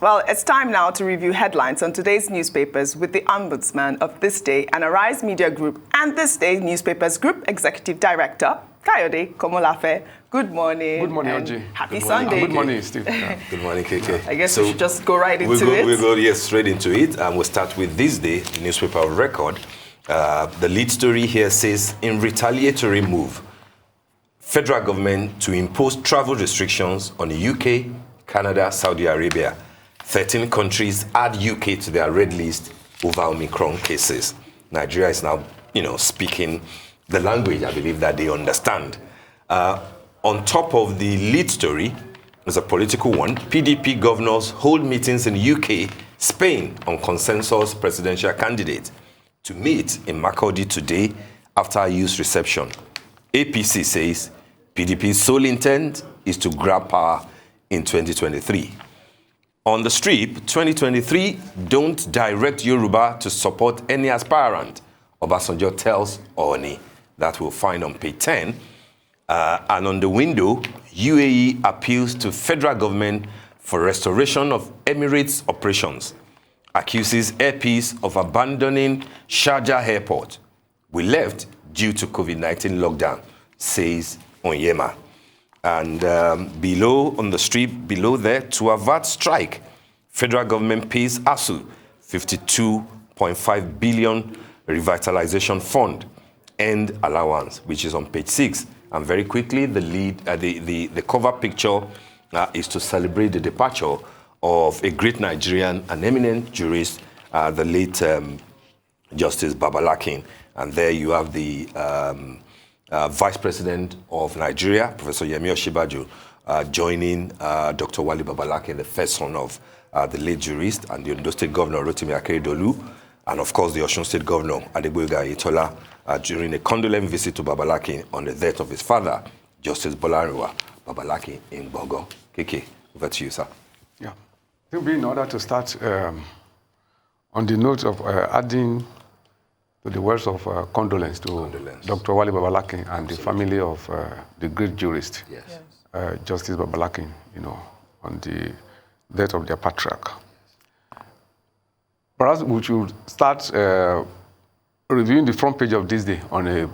Well, it's time now to review headlines on today's newspapers with the Ombudsman of This Day and Arise Media Group and This Day Newspapers Group Executive Director, Kayode Komolafe. Good morning. Good morning, Oji. Happy Sunday. Good morning, Steve. Good morning, KK. I guess we should just go right into it. We'll go straight into it. And we'll start with This Day, the newspaper of record. The lead story here says, in retaliatory move, federal government to impose travel restrictions on the UK, Canada, Saudi Arabia. 13 countries add UK to their red list over Omicron cases. Nigeria is now, speaking the language, I believe, that they understand. On top of the lead story is a political one. PDP governors hold meetings in UK, Spain on consensus presidential candidate to meet in Makurdi today after a youth reception. APC says PDP's sole intent is to grab power in 2023. On the strip, 2023, don't direct Yoruba to support any aspirant, Obasanjo tells Oni. That we'll find on page 10. And on the window, UAE appeals to federal government for restoration of Emirates operations. Accuses Air Peace of abandoning Sharjah airport. We left due to COVID-19 lockdown, says Onyema. And below on the strip, below there, to avert strike, federal government pays ASU 52.5 billion revitalization fund and allowance, which is on page 6. And very quickly, the lead, the cover picture is to celebrate the departure of a great Nigerian, an eminent jurist, the late Justice Babalakin. And there you have the Vice President of Nigeria, Professor Yemi Osinbajo, joining Dr. Wali Babalakin, the first son of the late jurist, and the Ondo State Governor, Rotimi Akeredolu, and of course the Osun State Governor, Adegboyega Ayetola, during a condolence visit to Babalakin on the death of his father, Justice Bolarinwa Babalakin in Bogo. KK, over to you, sir. Yeah. It will be in order to start on the note of adding to the words of condolence to Dr. Wali Babalakin and the family of the great jurist, Justice Babalakin, on the death of their patriarch. Perhaps we should start reviewing the front page of This Day on a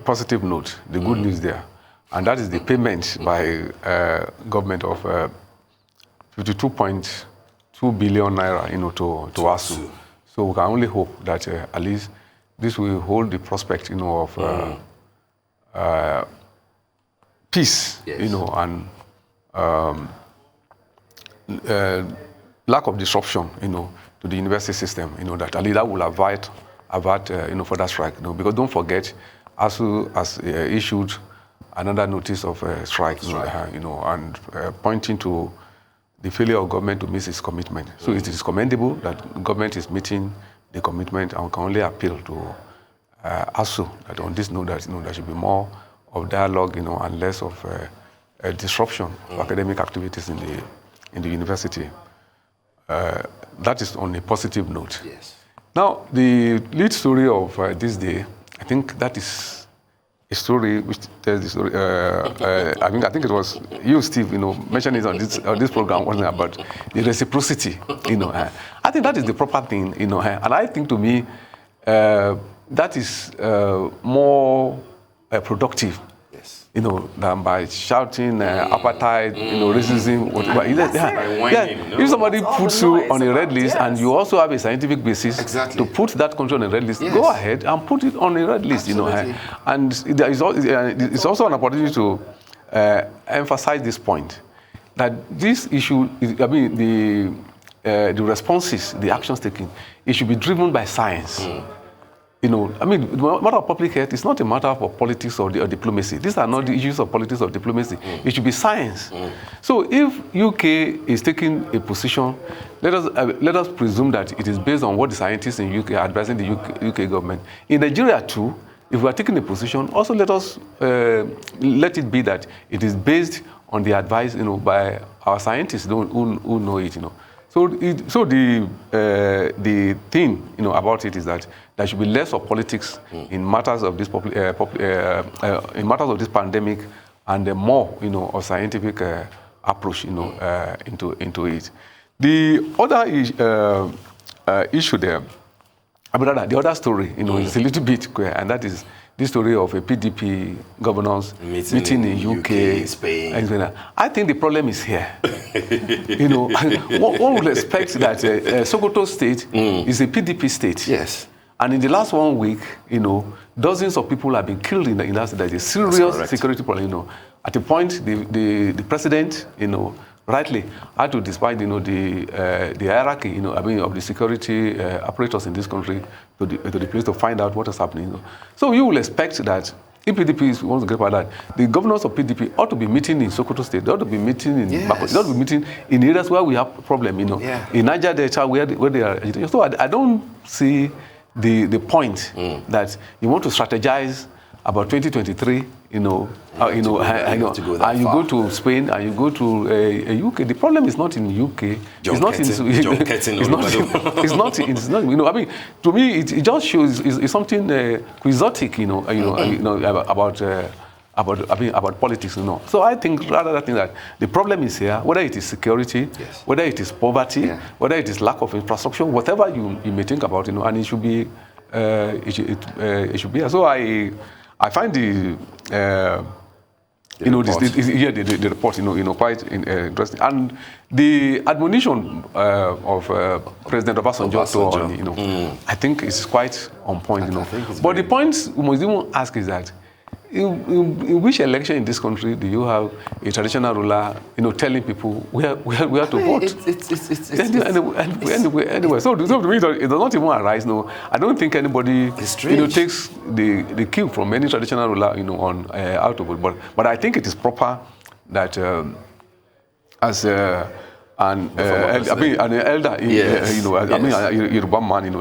positive note, the good news there. And that is the payment by government of 52.2 billion naira, to ASU. So we can only hope that at least this will hold the prospect, of peace, and lack of disruption, to the university system, that at least that will avert, further strike. Because don't forget, ASU has issued another notice of strike, and pointing to the failure of government to meet its commitment. So it is commendable that government is meeting the commitment, and can only appeal to ASU that on this note that there should be more of dialogue, and less of disruption of academic activities in the university. That is on a positive note. Yes. Now, the lead story of This Day, I think that is a story which tells the story. I think it was you, Steve, mentioned it on this program, wasn't it, about the reciprocity. I think that is the proper thing, and I think to me that is more productive. Than by shouting, apartheid, racism, whatever. If somebody puts you on a red list and you also have a scientific basis to put that country on a red list, go ahead and put it on a red list, And it's also an opportunity to emphasize this point, that this issue, the responses, the actions taken, it should be driven by science. The matter of public health is not a matter of politics or diplomacy. These are not the issues of politics or diplomacy. It should be science. So if UK is taking a position, let us presume that it is based on what the scientists in UK are advising the UK government. In Nigeria too, if we are taking a position, also let it be that it is based on the advice, by our scientists who know it, So the thing, about it is that there should be less of politics in matters of this in matters of this pandemic, and more, of scientific approach, into it. The other issue there, the other story, is a little bit queer, and that is this story of a PDP governors meeting in UK, Spain. And I think the problem is here. One would expect that Sokoto State is a PDP state. Yes. And in the last 1 week, dozens of people have been killed in that state. There's a serious security problem. At a point, the president, rightly had to despite the hierarchy of the security apparatus in this country to the place to find out what is happening. So you will expect that if PDP wants to get by that, the governors of PDP ought to be meeting in Sokoto State. They ought to be meeting in Bako. They ought to be meeting in areas where we have problem. In Niger Delta where they are. So I don't see the point that you want to strategize about 2023, and you go to Spain and you go to UK. The problem is not in UK. It's not. To me, it just shows it's something quixotic, about politics, So I think rather than that the problem is here, whether it is security, whether it is poverty, whether it is lack of infrastructure, whatever you may think about, and it should be, it should be. So I find the report, quite interesting, and the admonition of President Obasanjo, I think is quite on point, But the point we must even ask is that in which election in this country do you have a traditional ruler, telling people where to vote? Anyway, so to me, it does not even arise. No, I don't think anybody, takes the cue from any traditional ruler, on how to vote. But I think it is proper that as an elder, a Yoruba man,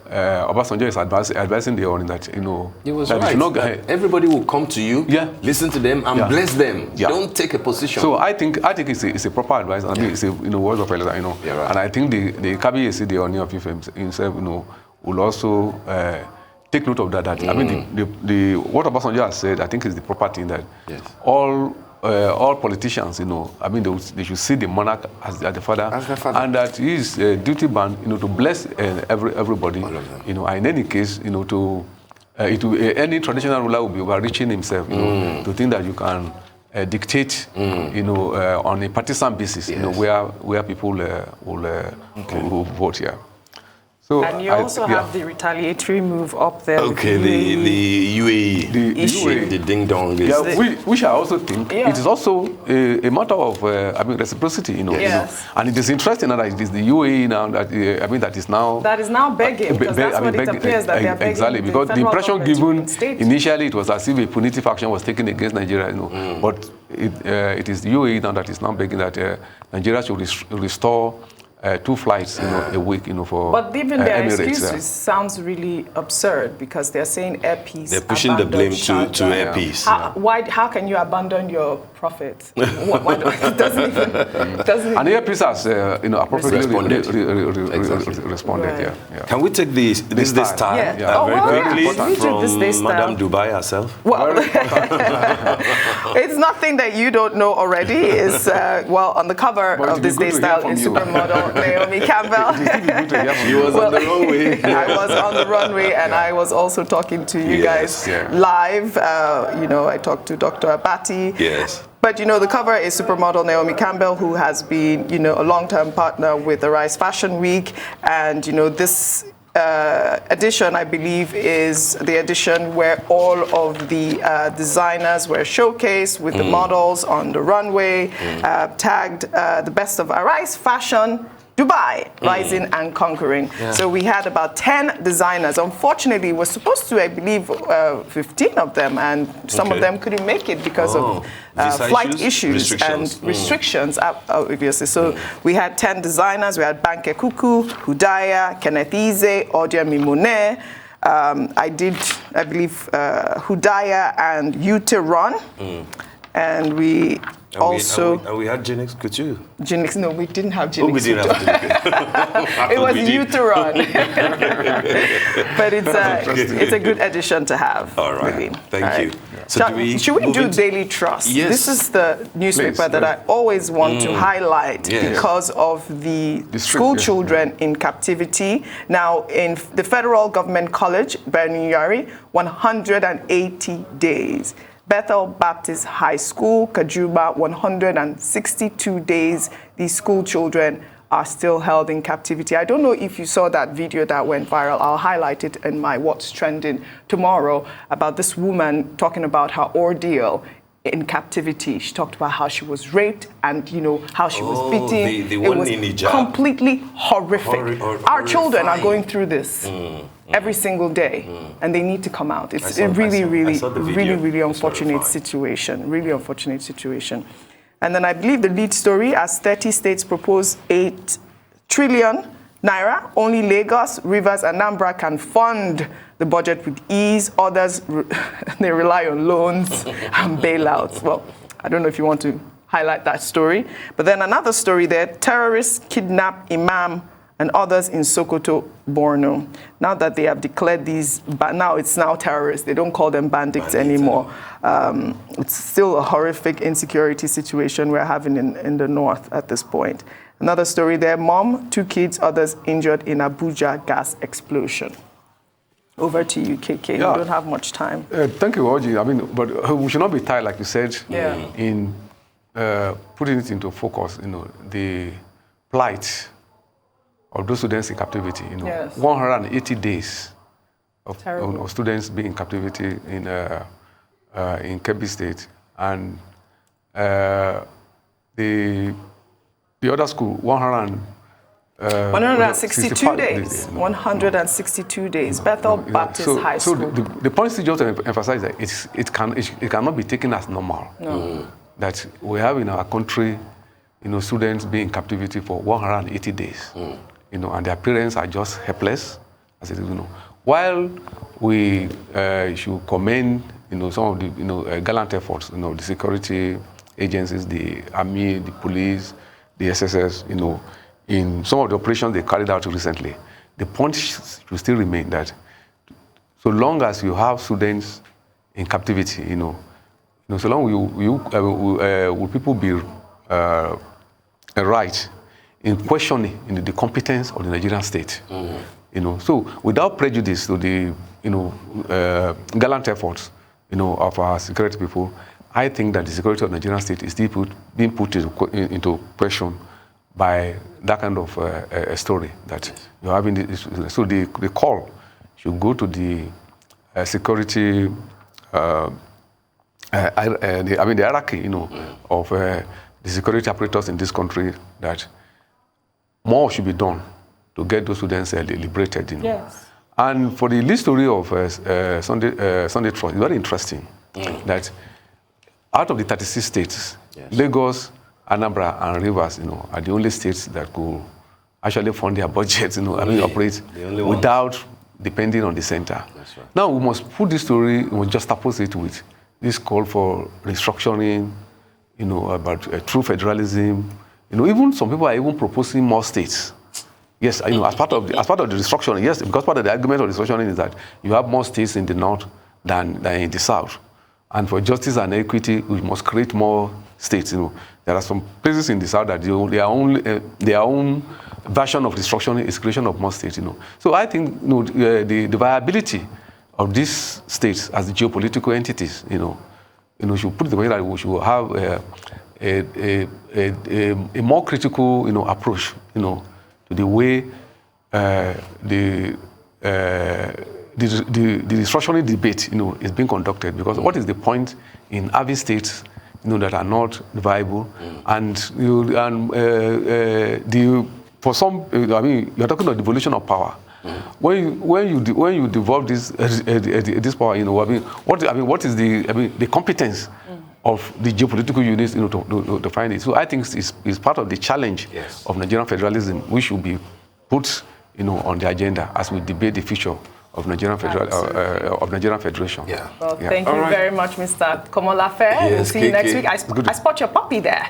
Obasanjo is advising the owner that, He was right. Everybody will come to you, listen to them, and bless them. Don't take a position. So I think it's a proper advice. I mean, it's a word of elder, Right. And I think the Kabiyesi, the owner of himself, will also take note of that. I mean, what Obasanjo has said, I think is the proper thing that all politicians, they should see the monarch as the father, and that he is duty bound, to bless everybody, And in any case, any traditional ruler will be overreaching himself, to think that you can dictate, on a partisan basis, where people will vote here. So and you also have the retaliatory move up there. Okay, the UAE, the ding dong. Yeah, which I also think it is also a matter of reciprocity, and it is interesting that it is the UAE now that is now begging, because that's what it appears that they are begging. Exactly, because the impression given initially it was as if a punitive action was taken against Nigeria, but it is the UAE now that is now begging that Nigeria should restore 2 flights, a week, for But even their Emirates, excuses sounds really absurd, because they're saying Air Peace. They're pushing the blame to Air Peace. How can you abandon your profits? It doesn't even. And Air Peace has, appropriately responded. Right. Yeah. Can we take this style very quickly from Madame Dubai herself? Well, it's nothing that you don't know already. It's on the cover of this Day Style is supermodel Naomi Campbell. She was on the runway. I was on the runway, and I was also talking to you guys live. I talked to Dr. Abati. Yes. But, the cover is supermodel Naomi Campbell, who has been, a long-term partner with the Rise Fashion Week. And, this edition, I believe, is the edition where all of the designers were showcased with the models on the runway, tagged the best of Rise Fashion Dubai, rising and conquering. Yeah. So we had about 10 designers. Unfortunately, we're supposed to, I believe, 15 of them, and some of them couldn't make it because of flight issues and restrictions, obviously. So we had 10 designers. We had Banke Kuku, Hudaya, Kenneth Ize, Odia Mimone. I believe, Hudaya and Ute Run. And we also... We had Genix Couture. Genix, no, we didn't have Genix. Oh, we didn't have Genix. It was Uteron. But it's a good addition to have. All right. Really. Thank you. So should we do Daily Trust? Yes. This is the newspaper that I always want to highlight because of the school children in captivity. Now, in the Federal Government College, Berniari, 180 days. Bethel Baptist High School, Kajuba, 162 days. These school children are still held in captivity. I don't know if you saw that video that went viral. I'll highlight it in my What's Trending tomorrow about this woman talking about her ordeal in captivity. She talked about how she was raped and, how she was beaten. The one in hijab. Completely horrific. Our children are going through this. Every single day, and they need to come out. It's a really unfortunate situation. Really unfortunate situation. And then I believe the lead story, as 30 states propose 8 trillion naira, only Lagos, Rivers, and Anambra can fund the budget with ease. Others, they rely on loans and bailouts. Well, I don't know if you want to highlight that story. But then another story there, terrorists kidnap Imam and others in Sokoto, Borno. Now that they have declared these, but now it's terrorists. They don't call them bandits anymore. It's still a horrific insecurity situation we're having in the north at this point. Another story there, mom, 2 kids, others injured in Abuja gas explosion. Over to you, KK. Yeah. We don't have much time. Thank you, Oji. But we should not be tired, like you said, in putting it into focus, the plight of those students in captivity, 180 days of students being in captivity in Kebbi State, and the other school 162 days. 162 days. Bethel Baptist High School. So the point is just to emphasize that it cannot be taken as normal. No. That we have in our country, students being in captivity for 180 days. And their parents are just helpless, as it is, While we should commend, some of the, gallant efforts, the security agencies, the army, the police, the SSS, in some of the operations they carried out recently, the point should still remain that so long as you have students in captivity, so long will people be right in questioning the competence of the Nigerian state. So without prejudice to the gallant efforts of our security people, I think that the security of the Nigerian state is still being put into question by that kind of a story that you're having. So the call should go to the security, the hierarchy, of the security apparatus in this country, that more should be done to get those students liberated. Yes. And for the lead story of Sunday Trust, it's very interesting that out of the 36 states, Lagos, Anambra, and Rivers, are the only states that could actually fund their budgets, operate without depending on the center. That's right. Now we must put this story, we must just oppose it with this call for restructuring, about true federalism. Even some people are even proposing more states. Yes, as part of the restructuring, yes, because part of the argument of restructuring is that you have more states in the north than in the south. And for justice and equity, we must create more states. There are some places in the south that their own version of restructuring is creation of more states. So I think the viability of these states as geopolitical entities, should put it the way that we should have a more critical, approach, to the way the restructuring debate, is being conducted. Because what is the point in having states, that are not viable, and for some, you're talking about devolution of power. When you devolve this power, what is the competence of the geopolitical units, to find it? So I think it's part of the challenge of Nigerian federalism, which should be put, on the agenda as we debate the future of Nigerian Federation. Yeah. Well, thank you very much, Mr. Komolafe. Yes, we'll see you next week. I spot your puppy there.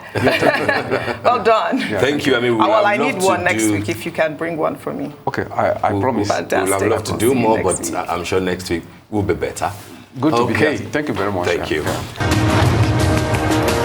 Well done. Yeah. Thank you. I mean, I need one next week if you can bring one for me. Okay, I promise. Fantastic. We'll have to do more, but week. I'm sure next week will be better. Good to be here. Thank you very much. Thank you. Yeah.